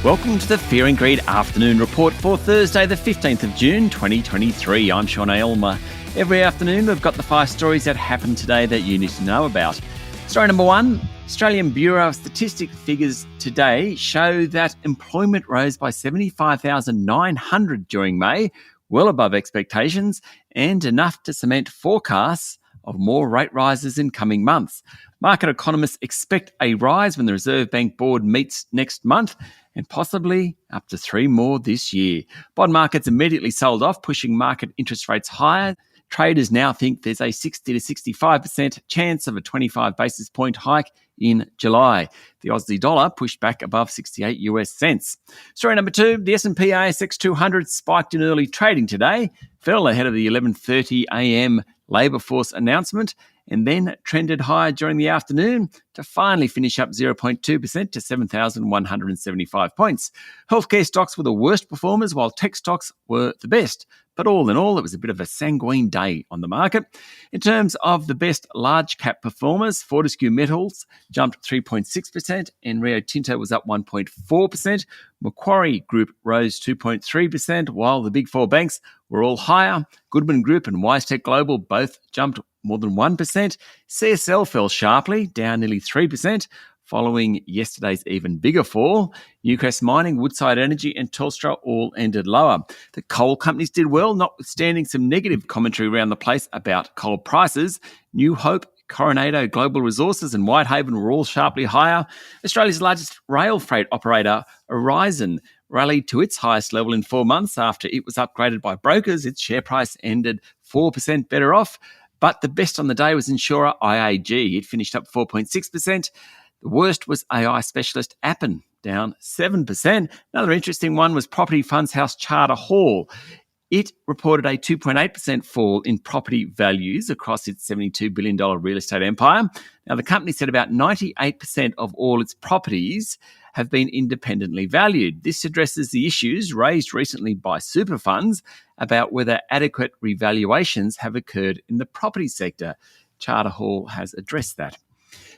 Welcome to the Fear and Greed Afternoon Report for Thursday, the 15th of June, 2023. I'm Sean Aylmer. Every afternoon, we've got the 5 stories that happened today that you need to know about. Story number 1, Australian Bureau of Statistics figures today show that employment rose by 75,900 during May, well above expectations, and enough to cement forecasts of more rate rises in coming months. Market economists expect a rise when the Reserve Bank Board meets next month, and possibly up to 3 more this year. Bond markets immediately sold off, pushing market interest rates higher. Traders now think there's a 60 to 65% chance of a 25 basis point hike in July. The Aussie dollar pushed back above 68 US cents. Story number 2, the S&P ASX 200 spiked in early trading today, fell ahead of the 11:30 a.m. labour force announcement, and then trended higher during the afternoon to finally finish up 0.2% to 7,175 points. Healthcare stocks were the worst performers, while tech stocks were the best. But all in all, it was a bit of a sanguine day on the market. In terms of the best large cap performers, Fortescue Metals jumped 3.6% and Rio Tinto was up 1.4%. Macquarie Group rose 2.3%, while the big 4 banks were all higher. Goodman Group and WiseTech Global both jumped more than 1%. CSL fell sharply, down nearly 3%. Following yesterday's even bigger fall, Newcrest Mining, Woodside Energy and Telstra all ended lower. The coal companies did well, notwithstanding some negative commentary around the place about coal prices. New Hope, Coronado Global Resources and Whitehaven were all sharply higher. Australia's largest rail freight operator, Aurizon, rallied to its highest level in 4 months after it was upgraded by brokers. Its share price ended 4% better off. But the best on the day was insurer IAG. It finished up 4.6%. The worst was AI specialist Appen, down 7%. Another interesting one was property funds house Charter Hall. It reported a 2.8% fall in property values across its $72 billion real estate empire. Now, the company said about 98% of all its properties have been independently valued. This addresses the issues raised recently by super funds about whether adequate revaluations have occurred in the property sector. Charter Hall has addressed that.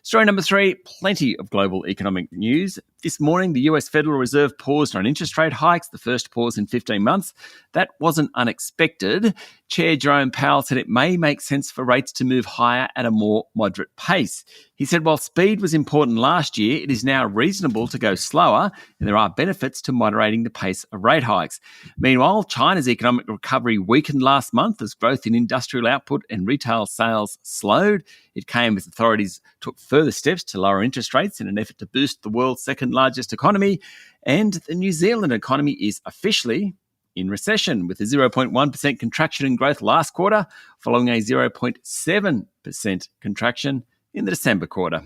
Story number 3, plenty of global economic news. This morning, the US Federal Reserve paused on interest rate hikes, the first pause in 15 months. That wasn't unexpected. Chair Jerome Powell said it may make sense for rates to move higher at a more moderate pace. He said while speed was important last year, it is now reasonable to go slower, and there are benefits to moderating the pace of rate hikes. Meanwhile, China's economic recovery weakened last month as growth in industrial output and retail sales slowed. It came as authorities took further steps to lower interest rates in an effort to boost the world's second largest economy, and the New Zealand economy is officially in recession, with a 0.1% contraction in growth last quarter, following a 0.7% contraction in the December quarter.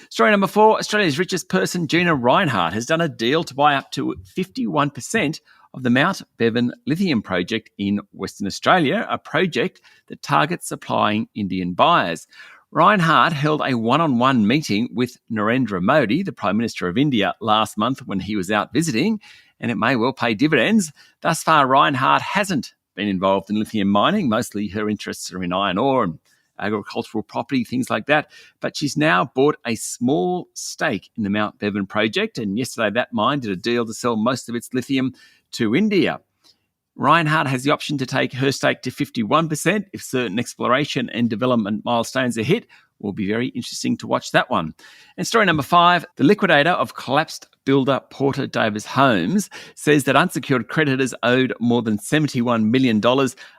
Story number 4, Australia's richest person, Gina Rinehart, has done a deal to buy up to 51% of the Mount Bevan lithium project in Western Australia, a project that targets supplying Indian buyers. Rinehart held a one-on-one meeting with Narendra Modi, the Prime Minister of India, last month when he was out visiting, and it may well pay dividends. Thus far, Rinehart hasn't been involved in lithium mining. Mostly her interests are in iron ore and agricultural property, things like that. But she's now bought a small stake in the Mount Bevan project, and yesterday that mine did a deal to sell most of its lithium to India. Rinehart has the option to take her stake to 51% if certain exploration and development milestones are hit. Will be very interesting to watch that one. And story number 5, the liquidator of collapsed builder Porter Davis Homes says that unsecured creditors owed more than $71 million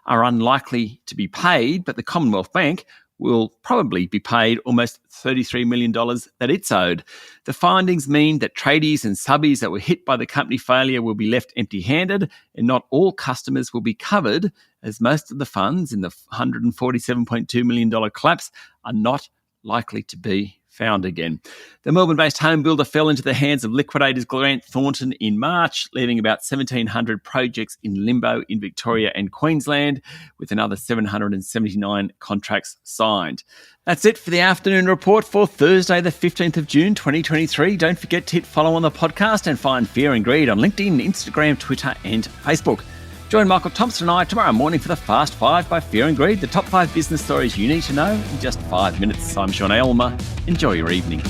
are unlikely to be paid, but the Commonwealth Bank will probably be paid almost $33 million that it's owed. The findings mean that tradies and subbies that were hit by the company failure will be left empty-handed, and not all customers will be covered, as most of the funds in the $147.2 million collapse are not likely to be found again. The Melbourne-based home builder fell into the hands of liquidators Grant Thornton in March, leaving about 1,700 projects in limbo in Victoria and Queensland, with another 779 contracts signed. That's it for the afternoon report for Thursday, the 15th of June, 2023. Don't forget to hit follow on the podcast and find Fear and Greed on LinkedIn, Instagram, Twitter and Facebook. Join Michael Thompson and I tomorrow morning for the Fast 5 by Fear and Greed, the top 5 business stories you need to know in just 5 minutes. I'm Sean Aylmer. Enjoy your evening.